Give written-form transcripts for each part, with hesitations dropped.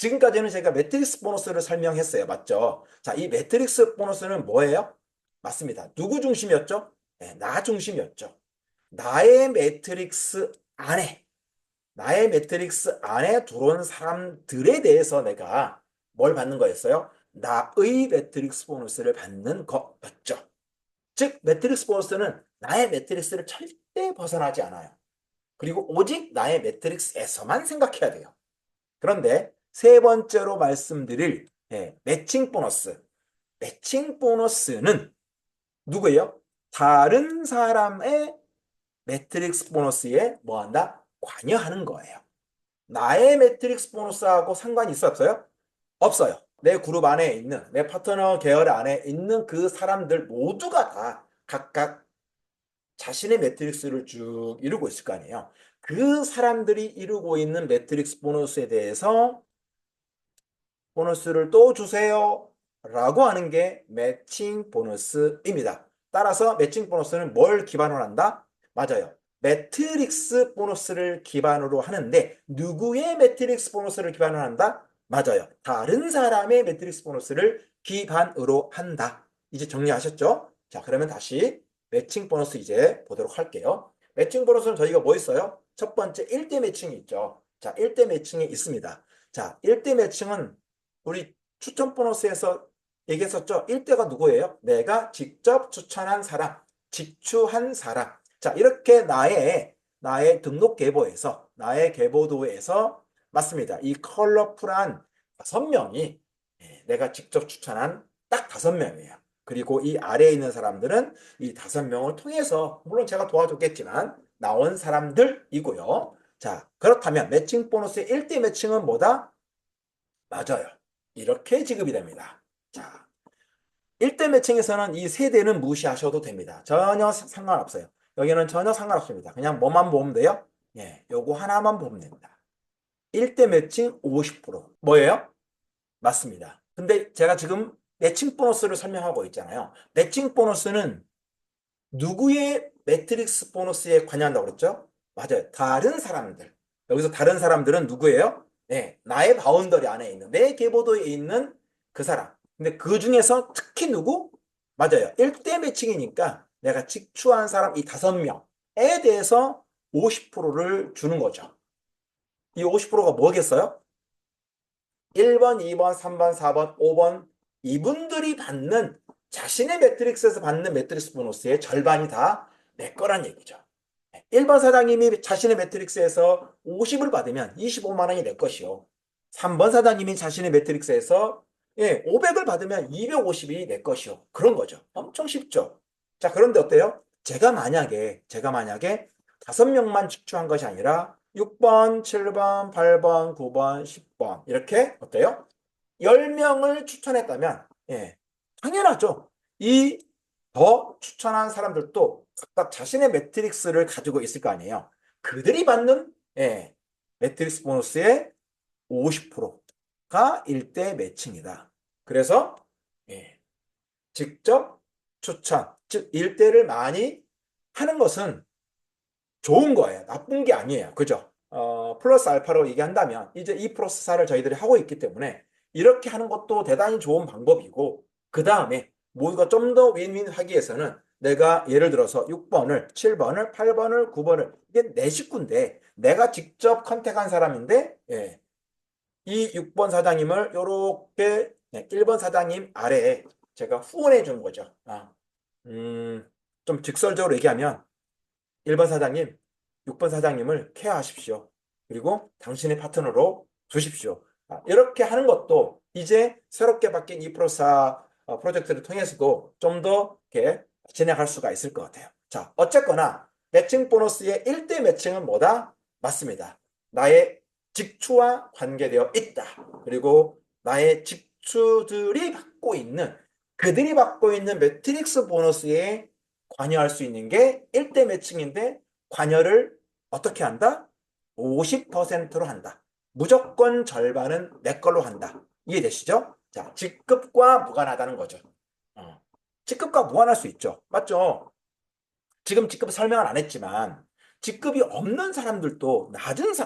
지금까지는 제가 매트릭스 보너스를 설명했어요. 맞죠? 자, 이 매트릭스 보너스는 뭐예요? 맞습니다. 누구 중심이었죠? 네, 나 중심이었죠. 나의 매트릭스 안에, 나의 매트릭스 안에 들어온 사람들에 대해서 내가 뭘 받는 거였어요? 나의 매트릭스 보너스를 받는 거였죠. 즉, 매트릭스 보너스는 나의 매트릭스를 절대 벗어나지 않아요. 그리고 오직 나의 매트릭스에서만 생각해야 돼요. 그런데 세 번째로 말씀드릴 매칭 보너스. 매칭 보너스는 누구예요? 다른 사람의 매트릭스 보너스에 뭐한다? 관여하는 거예요. 나의 매트릭스 보너스하고 상관이 있어 없어요? 없어요. 내 그룹 안에 있는, 내 파트너 계열 안에 있는 그 사람들 모두가 다 각각 자신의 매트릭스를 쭉 이루고 있을 거 아니에요. 그 사람들이 이루고 있는 매트릭스 보너스에 대해서 보너스를 또 주세요 라고 하는 게 매칭 보너스입니다. 따라서 매칭 보너스는 뭘 기반으로 한다? 맞아요. 매트릭스 보너스를 기반으로 하는데 누구의 매트릭스 보너스를 기반으로 한다? 맞아요. 다른 사람의 매트릭스 보너스를 기반으로 한다. 이제 정리하셨죠? 자, 그러면 다시 매칭 보너스 이제 보도록 할게요. 매칭 보너스는 저희가 뭐 있어요? 첫 번째 1대 매칭이 있죠. 자, 1대 매칭이 있습니다. 자, 1대 매칭은 우리 추천 보너스에서 얘기했었죠. 1대가 누구예요? 내가 직접 추천한 사람, 직추한 사람. 자, 이렇게 나의 등록 계보에서, 나의 계보도에서 맞습니다. 이 컬러풀한 5명이 내가 직접 추천한 딱 5명이에요. 그리고 이 아래에 있는 사람들은 이 5명을 통해서, 물론 제가 도와줬겠지만, 나온 사람들이고요. 자, 그렇다면 매칭 보너스의 1대 매칭은 뭐다? 맞아요. 이렇게 지급이 됩니다. 자, 1대 매칭에서는 이 세대는 무시하셔도 됩니다. 전혀 상관없어요. 여기는 전혀 상관없습니다. 그냥 뭐만 보면 돼요? 예, 요거 하나만 보면 됩니다. 1대 매칭 50%. 뭐예요? 맞습니다. 근데 제가 지금 매칭 보너스를 설명하고 있잖아요. 매칭 보너스는 누구의 매트릭스 보너스에 관여한다고 그랬죠? 맞아요. 다른 사람들. 여기서 다른 사람들은 누구예요? 네, 나의 바운더리 안에 있는, 내 계보도에 있는 그 사람. 근데 그 중에서 특히 누구? 맞아요. 1대 매칭이니까 내가 직추한 사람 이 5명에 대해서 50%를 주는 거죠. 이 50%가 뭐겠어요? 1번, 2번, 3번, 4번, 5번 이분들이 받는 자신의 매트릭스에서 받는 매트릭스 보너스의 절반이 다 내 거란 얘기죠. 1번 사장님이 자신의 매트릭스에서 50을 받으면 25만 원이 내 것이요. 3번 사장님이 자신의 매트릭스에서 500을 받으면 250이 내 것이요. 그런 거죠. 엄청 쉽죠. 자, 그런데 어때요? 제가 만약에 5명만 직추한 것이 아니라 6번, 7번, 8번, 9번, 10번 이렇게 어때요? 10명을 추천했다면 당연하죠. 이 더 추천한 사람들도 각각 자신의 매트릭스를 가지고 있을 거 아니에요. 그들이 받는 매트릭스 보너스의 50%가 1대 매칭이다. 그래서 예, 직접 추천, 즉 1대를 많이 하는 것은 좋은 거예요. 나쁜 게 아니에요. 그죠? 플러스 알파로 얘기한다면 이제 2 플러스 4를 저희들이 하고 있기 때문에 이렇게 하는 것도 대단히 좋은 방법이고 그 다음에 모두가 좀 더 윈윈 하기 위해서는 내가 예를 들어서 6번을, 7번을, 8번을, 9번을 이게 내 식구인데 내가 직접 컨택한 사람인데 이 6번 사장님을 이렇게 1번 사장님 아래에 제가 후원해 주는 거죠. 좀 직설적으로 얘기하면 1번 사장님, 6번 사장님을 케어하십시오. 그리고 당신의 파트너로 두십시오. 이렇게 하는 것도 이제 새롭게 바뀐 이 프로사 프로젝트를 통해서도 좀 더 이렇게 진행할 수가 있을 것 같아요. 자, 어쨌거나 매칭 보너스의 1대 매칭은 뭐다? 맞습니다. 나의 직추와 관계되어 있다. 그리고 나의 그들이 받고 있는 매트릭스 보너스에 관여할 수 있는 게 1대 매칭인데 관여를 어떻게 한다? 50%로 한다. 무조건 절반은 내 걸로 한다. 이해되시죠? 자, 직급과 무관하다는 거죠. 직급과 무관할 수 있죠. 맞죠? 지금 직급 설명을 안 했지만 직급이 없는 사람들도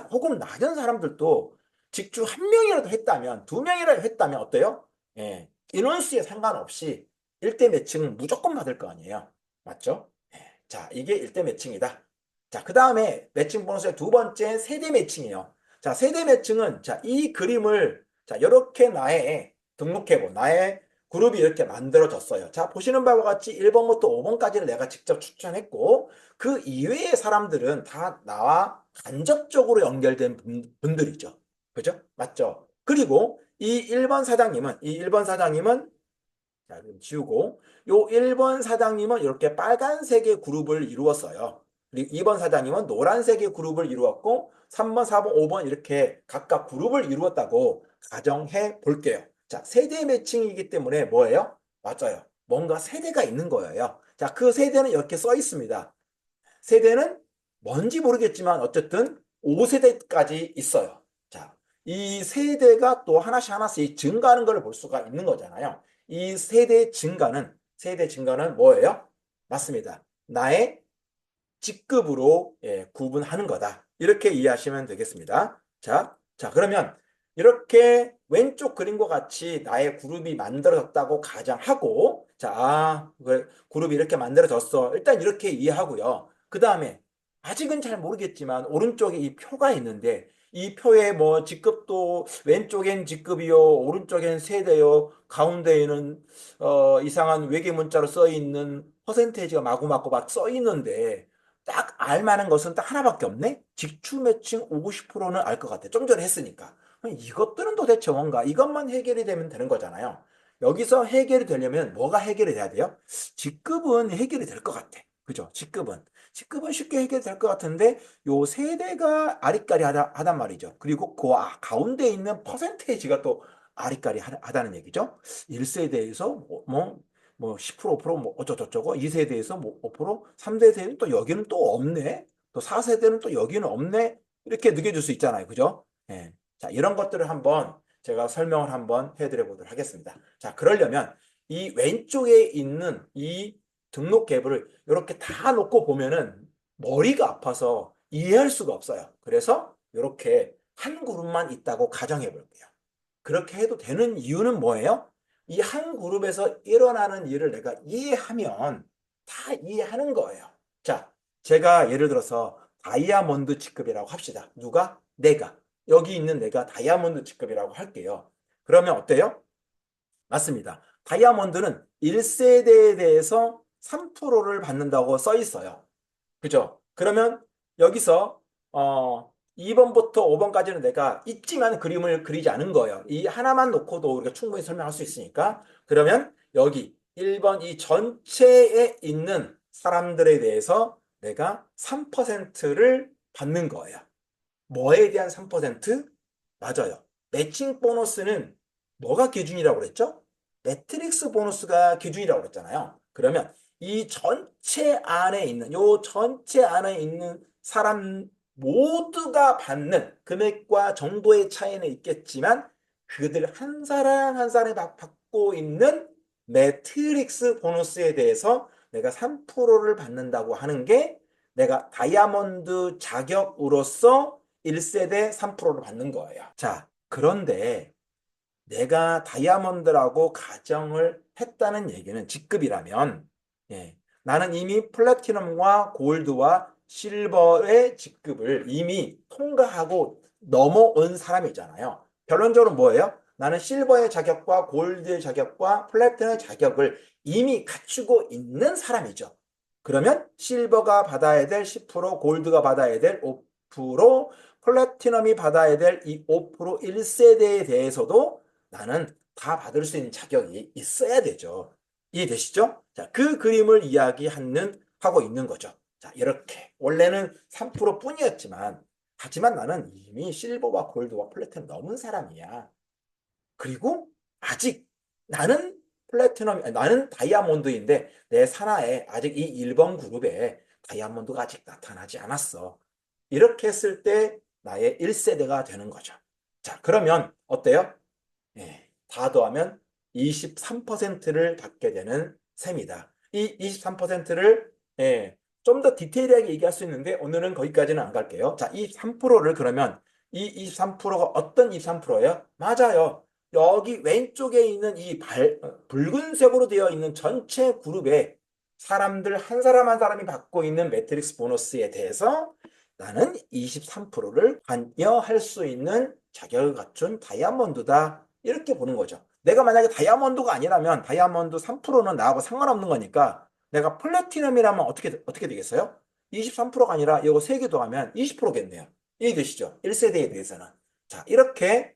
혹은 낮은 사람들도 직주 한 명이라도 했다면, 두 명이라도 했다면 어때요? 예, 인원수에 상관없이 1대 매칭은 무조건 받을 거 아니에요. 맞죠? 예, 자, 이게 1대 매칭이다. 자, 그 다음에 매칭 보너스의 두 번째 세대 매칭이에요. 자, 세대 매칭은, 자, 이 그림을, 자, 이렇게 나의 등록해본, 나의 그룹이 이렇게 만들어졌어요. 자, 보시는 바와 같이 1번부터 5번까지를 내가 직접 추천했고, 그 이외의 사람들은 다 나와 간접적으로 연결된 분들이죠. 그죠? 맞죠? 그리고 이 1번 사장님은, 자, 그럼 지우고, 요 1번 사장님은 이렇게 빨간색의 그룹을 이루었어요. 그리고 2번 사장님은 노란색의 그룹을 이루었고, 3번, 4번, 5번 이렇게 각각 그룹을 이루었다고 가정해 볼게요. 자, 세대 매칭이기 때문에 뭐예요? 맞아요. 뭔가 세대가 있는 거예요. 자, 그 세대는 이렇게 써 있습니다. 세대는 뭔지 모르겠지만 어쨌든 5세대까지 있어요. 자, 이 세대가 또 하나씩 하나씩 증가하는 걸 볼 수가 있는 거잖아요. 이 세대 증가는 뭐예요? 맞습니다. 나의 직급으로 구분하는 거다. 이렇게 이해하시면 되겠습니다. 자, 그러면 이렇게 왼쪽 그림과 같이 나의 그룹이 만들어졌다고 가정하고, 자, 그룹이 이렇게 만들어졌어. 일단 이렇게 이해하고요. 그 다음에 아직은 잘 모르겠지만 오른쪽에 이 표가 있는데 이 표에 뭐 직급도 왼쪽엔 직급이요, 오른쪽엔 세대요, 가운데에는 이상한 외계 문자로 써 있는 퍼센테이지가 마구마구 막 써 있는데 딱 알만한 것은 딱 하나밖에 없네? 직추 매칭 50%는 알 것 같아. 좀 전에 했으니까. 그럼 이것들은 도대체 뭔가? 이것만 해결이 되면 되는 거잖아요. 여기서 해결이 되려면 뭐가 해결이 돼야 돼요? 직급은 해결이 될 것 같아. 그죠? 직급은 쉽게 해결될 것 같은데 요 세대가 아리까리하단 말이죠. 그리고 그 가운데 있는 퍼센테이지가 또 아리까리하다는 얘기죠. 1세대에서 뭐 10%, 5%, 뭐 어쩌고저쩌고, 2세대에서 뭐 5%, 3세대는 또 여기는 또 없네. 또 4세대는 또 여기는 없네. 이렇게 느껴질 수 있잖아요. 그죠? 예. 자, 이런 것들을 한번 제가 설명을 한번 해드려 보도록 하겠습니다. 자, 그러려면 이 왼쪽에 있는 이 등록 갭을 이렇게 다 놓고 보면은 머리가 아파서 이해할 수가 없어요. 그래서 이렇게 한 그룹만 있다고 가정해 볼게요. 그렇게 해도 되는 이유는 뭐예요? 이 한 그룹에서 일어나는 일을 내가 이해하면 다 이해하는 거예요. 자, 제가 예를 들어서 다이아몬드 직급이라고 합시다. 누가? 내가. 여기 있는 내가 다이아몬드 직급이라고 할게요. 그러면 어때요? 맞습니다. 다이아몬드는 1세대에 대해서 3%를 받는다고 써 있어요. 그죠? 그러면 여기서 2번부터 5번까지는 내가 있지만 그림을 그리지 않은 거예요. 이 하나만 놓고도 우리가 충분히 설명할 수 있으니까. 그러면 여기 1번 이 전체에 있는 사람들에 대해서 내가 3%를 받는 거예요. 뭐에 대한 3%? 맞아요. 매칭 보너스는 뭐가 기준이라고 그랬죠? 매트릭스 보너스가 기준이라고 그랬잖아요. 그러면 이 전체 안에 있는 사람 모두가 받는 금액과 정도의 차이는 있겠지만 그들 한 사람 한 사람이 받고 있는 매트릭스 보너스에 대해서 내가 3%를 받는다고 하는 게 내가 다이아몬드 자격으로서 1세대 3%를 받는 거예요. 자, 그런데 내가 다이아몬드라고 가정을 했다는 얘기는 직급이라면 나는 이미 플래티넘과 골드와 실버의 직급을 이미 통과하고 넘어온 사람이잖아요. 결론적으로 뭐예요? 나는 실버의 자격과 골드의 자격과 플래티넘의 자격을 이미 갖추고 있는 사람이죠. 그러면 실버가 받아야 될 10%, 골드가 받아야 될 5%, 플래티넘이 받아야 될 이 5% 1세대에 대해서도 나는 다 받을 수 있는 자격이 있어야 되죠. 이해되시죠? 자, 그 그림을 하고 있는 거죠. 자, 이렇게. 원래는 3% 뿐이었지만, 하지만 나는 이미 실버와 골드와 플래티넘 넘은 사람이야. 그리고 아직 나는 다이아몬드인데 내 산하에 아직 이 1번 그룹에 다이아몬드가 아직 나타나지 않았어. 이렇게 했을 때 나의 1세대가 되는 거죠. 자, 그러면 어때요? 다 더하면 23%를 받게 되는 셈이다. 이 23%를 좀 더 디테일하게 얘기할 수 있는데 오늘은 거기까지는 안 갈게요. 자, 이 3%를 그러면 이 23%가 어떤 23%예요? 맞아요. 여기 왼쪽에 있는 이 붉은색으로 되어 있는 전체 그룹에 사람들 한 사람 한 사람이 받고 있는 매트릭스 보너스에 대해서 나는 23%를 관여할 수 있는 자격을 갖춘 다이아몬드다. 이렇게 보는 거죠. 내가 만약에 다이아몬드가 아니라면 다이아몬드 3%는 나하고 상관없는 거니까 내가 플래티넘이라면 어떻게 되겠어요? 23%가 아니라 이거 3개 더하면 20%겠네요. 이해되시죠? 1세대에 대해서는. 자, 이렇게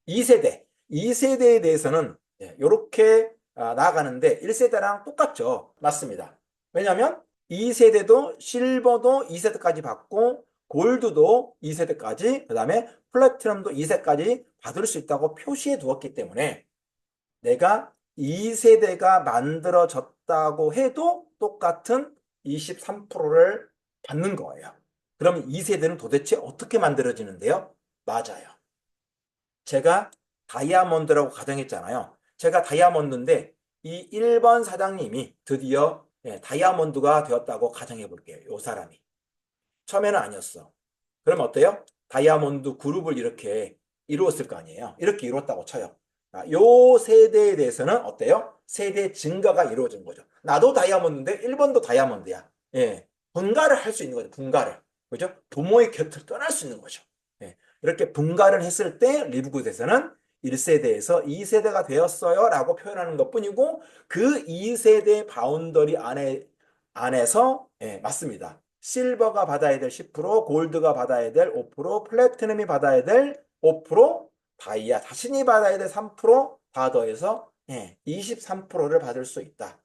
2세대에 대해서는 이렇게 나아가는데 1세대랑 똑같죠. 맞습니다. 왜냐하면 2세대도 실버도 2세대까지 받고 골드도 2세대까지 그다음에 플래티넘도 2세까지 받을 수 있다고 표시해 두었기 때문에 내가 2세대가 만들어졌다고 해도 똑같은 23%를 받는 거예요. 그럼 2세대는 도대체 어떻게 만들어지는데요? 맞아요. 제가 다이아몬드라고 가정했잖아요. 제가 다이아몬드인데 이 1번 사장님이 드디어 다이아몬드가 되었다고 가정해 볼게요. 이 사람이. 처음에는 아니었어. 그럼 어때요? 다이아몬드 그룹을 이렇게 이루었을 거 아니에요. 이렇게 이루었다고 쳐요. 요 세대에 대해서는 어때요? 세대 증가가 이루어진 거죠. 나도 다이아몬드인데 1번도 다이아몬드야. 예. 분가를 할 수 있는 거죠. 분가를. 그죠? 부모의 곁을 떠날 수 있는 거죠. 예. 이렇게 분가를 했을 때 리브굿에서는 1세대에서 2세대가 되었어요 라고 표현하는 것 뿐이고 그 2세대 바운더리 안에서 맞습니다. 실버가 받아야 될 10%, 골드가 받아야 될 5%, 플래티넘이 받아야 될 5%, 다이아 자신이 받아야 될 3%다 더해서 23%를 받을 수 있다.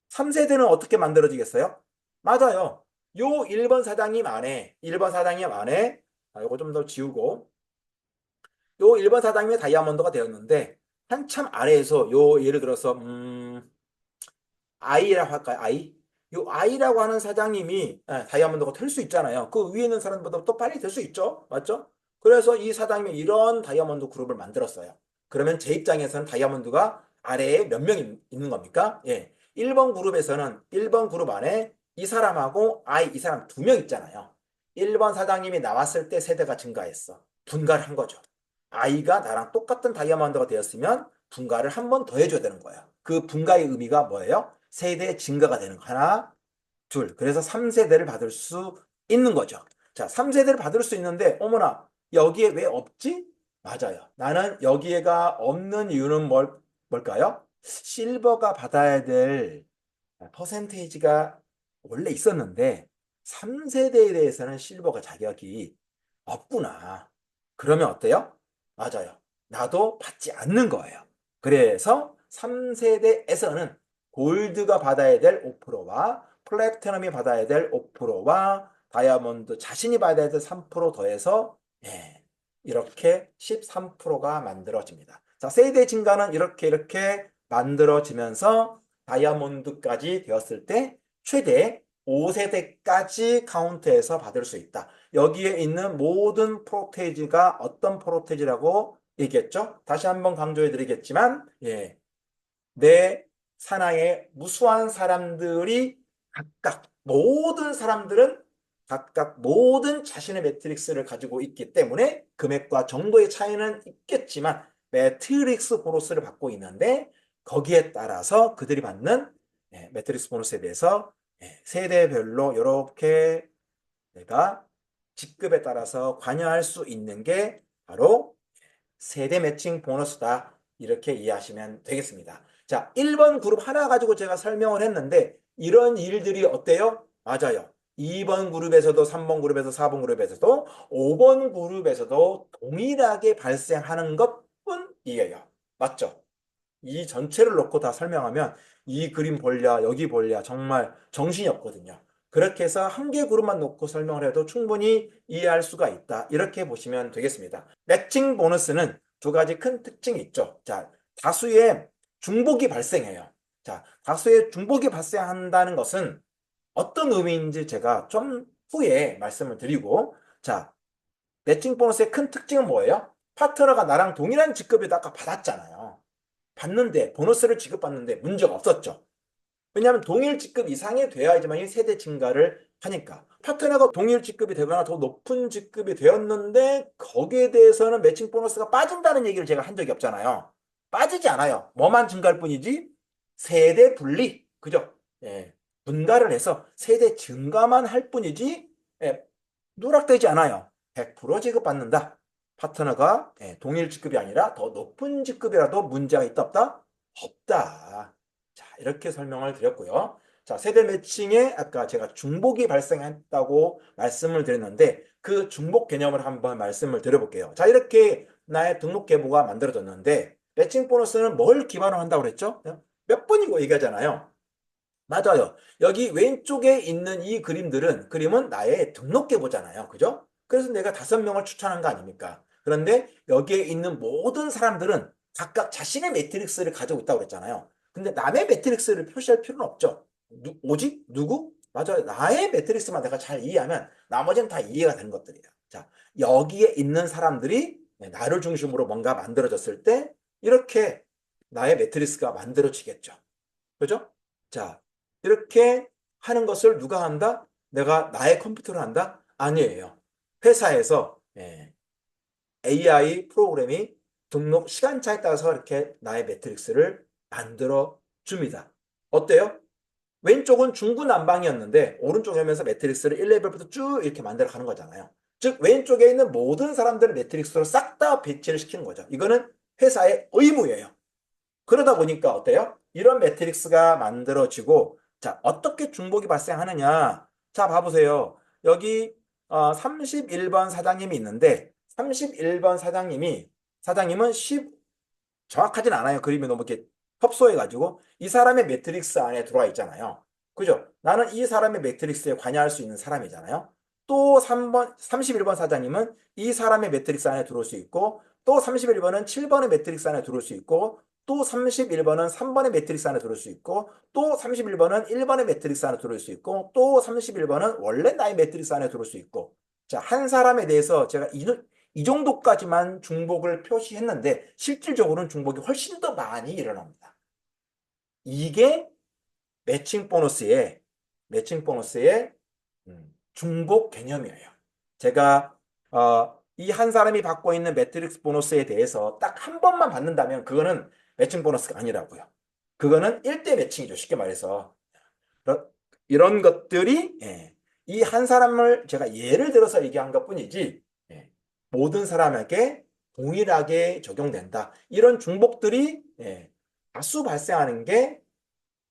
3세대는 어떻게 만들어지겠어요? 맞아요. 요 1번 사장님 안에 이거 좀 더 지우고 요 1번 사장님이 다이아몬드가 되었는데 한참 아래에서 요 예를 들어서 I라고 할까요? I? 요 I라고 하는 사장님이 다이아몬드가 될 수 있잖아요. 그 위에 있는 사람보다 또 빨리 될 수 있죠. 맞죠? 그래서 이 사장님이 이런 다이아몬드 그룹을 만들었어요. 그러면 제 입장에서는 다이아몬드가 아래에 몇 명 있는 겁니까? 예. 1번 그룹에서는 1번 그룹 안에 이 사람하고 I 이 사람 2명 있잖아요. 1번 사장님이 나왔을 때 세대가 증가했어. 분가를 한 거죠. I가 나랑 똑같은 다이아몬드가 되었으면 분가를 한 번 더 해줘야 되는 거예요. 그 분가의 의미가 뭐예요? 세대 증가가 되는 거. 하나, 둘. 그래서 3세대를 받을 수 있는 거죠. 자, 3세대를 받을 수 있는데, 어머나, 여기에 왜 없지? 맞아요. 나는 여기에가 없는 이유는 뭘까요? 실버가 받아야 될 퍼센테이지가 원래 있었는데, 3세대에 대해서는 실버가 자격이 없구나. 그러면 어때요? 맞아요. 나도 받지 않는 거예요. 그래서 3세대에서는 골드가 받아야 될 5%와 플래티넘이 받아야 될 5%와 다이아몬드 자신이 받아야 될 3% 더해서 이렇게 13%가 만들어집니다. 자, 세대 증가는 이렇게 만들어지면서 다이아몬드까지 되었을 때 최대 5세대까지 카운트해서 받을 수 있다. 여기에 있는 모든 프로테이지가 어떤 프로테이지라고 얘기했죠? 다시 한번 강조해 드리겠지만, 내 산하에 무수한 사람들이 모든 사람들은 각각 모든 자신의 매트릭스를 가지고 있기 때문에 금액과 정도의 차이는 있겠지만 매트릭스 보너스를 받고 있는데 거기에 따라서 그들이 받는 매트릭스 보너스에 대해서 세대별로 이렇게 내가 직급에 따라서 관여할 수 있는 게 바로 세대 매칭 보너스다. 이렇게 이해하시면 되겠습니다. 자, 1번 그룹 하나 가지고 제가 설명을 했는데 이런 일들이 어때요? 맞아요. 2번 그룹에서도 3번 그룹에서 4번 그룹에서도 5번 그룹에서도 동일하게 발생하는 것뿐이에요. 맞죠? 이 전체를 놓고 다 설명하면 이 그림 볼랴 여기 볼랴 정말 정신이 없거든요. 그렇게 해서 한 개 그룹만 놓고 설명을 해도 충분히 이해할 수가 있다. 이렇게 보시면 되겠습니다. 매칭 보너스는 두 가지 큰 특징이 있죠. 자, 다수의 중복이 발생해요. 자, 다수의 중복이 발생한다는 것은 어떤 의미인지 제가 좀 후에 말씀을 드리고, 자, 매칭 보너스의 큰 특징은 뭐예요? 파트너가 나랑 동일한 직급에도 아까 받았잖아요. 받는데 보너스를 지급받는데 문제가 없었죠. 왜냐하면 동일 직급 이상이 돼야지만 세대 증가를 하니까. 파트너가 동일 직급이 되거나 더 높은 직급이 되었는데 거기에 대해서는 매칭 보너스가 빠진다는 얘기를 제가 한 적이 없잖아요. 빠지지 않아요. 뭐만 증가할 뿐이지 세대 분리, 그죠? 예, 분가를 해서 세대 증가만 할 뿐이지 예, 누락되지 않아요. 100% 지급받는다. 파트너가 동일 직급이 아니라 더 높은 직급이라도 문제가 있다 없다? 없다. 자, 이렇게 설명을 드렸고요. 자, 세대 매칭에 아까 제가 중복이 발생했다고 말씀을 드렸는데 그 중복 개념을 한번 말씀을 드려볼게요. 자, 이렇게 나의 등록 계보가 만들어졌는데 매칭 보너스는 뭘 기반으로 한다고 그랬죠? 몇 번이고 얘기하잖아요. 맞아요. 여기 왼쪽에 있는 이 그림은 나의 등록 계보잖아요. 그죠? 그래서 내가 5명을 추천한 거 아닙니까? 그런데 여기에 있는 모든 사람들은 각각 자신의 매트릭스를 가지고 있다고 그랬잖아요. 근데 남의 매트릭스를 표시할 필요는 없죠. 오직 누구? 맞아요. 나의 매트릭스만 내가 잘 이해하면 나머지는 다 이해가 되는 것들이에요. 자, 여기에 있는 사람들이 나를 중심으로 뭔가 만들어졌을 때 이렇게 나의 매트릭스가 만들어지겠죠. 그죠? 자, 이렇게 하는 것을 누가 한다? 내가 나의 컴퓨터로 한다? 아니에요. 회사에서 AI 프로그램이 등록 시간차에 따라서 이렇게 나의 매트릭스를 만들어 줍니다. 어때요? 왼쪽은 중구난방이었는데 오른쪽에 하면서 매트릭스를 1레벨부터 쭉 이렇게 만들어 가는 거잖아요. 즉 왼쪽에 있는 모든 사람들을 매트릭스로 싹 다 배치를 시키는 거죠. 이거는 회사의 의무예요. 그러다 보니까 어때요? 이런 매트릭스가 만들어지고 자, 어떻게 중복이 발생하느냐? 자, 봐보세요. 여기 31번 사장님이 있는데 31번 사장님은 정확하진 않아요. 그림이 너무 이렇게 협소해가지고 이 사람의 매트릭스 안에 들어와 있잖아요. 그죠? 나는 이 사람의 매트릭스에 관여할 수 있는 사람이잖아요. 또 31번 사장님은 이 사람의 매트릭스 안에 들어올 수 있고 또 31번은 7번의 매트릭스 안에 들어올 수 있고 또 31번은 3번의 매트릭스 안에 들어올 수 있고 또 31번은 1번의 매트릭스 안에 들어올 수 있고 또 31번은 원래 나의 매트릭스 안에 들어올 수 있고 자, 한 사람에 대해서 제가 이 정도까지만 중복을 표시했는데 실질적으로는 중복이 훨씬 더 많이 일어납니다. 이게 매칭 보너스의 중복 개념이에요. 제가 이 한 사람이 받고 있는 매트릭스 보너스에 대해서 딱 한 번만 받는다면 그거는 매칭 보너스가 아니라고요. 그거는 1대 매칭이죠. 쉽게 말해서. 이런 것들이 이 한 사람을 제가 예를 들어서 얘기한 것뿐이지 모든 사람에게 동일하게 적용된다. 이런 중복들이 다수 발생하는 게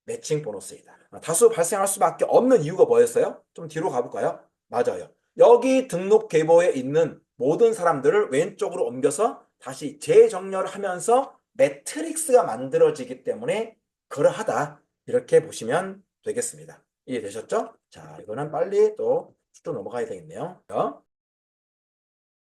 매칭 보너스이다. 다수 발생할 수밖에 없는 이유가 뭐였어요? 좀 뒤로 가볼까요? 맞아요. 여기 등록 계보에 있는 모든 사람들을 왼쪽으로 옮겨서 다시 재정렬하면서 매트릭스가 만들어지기 때문에 그러하다. 이렇게 보시면 되겠습니다. 이해되셨죠? 자, 이거는 빨리 또 쭉 넘어가야 되겠네요.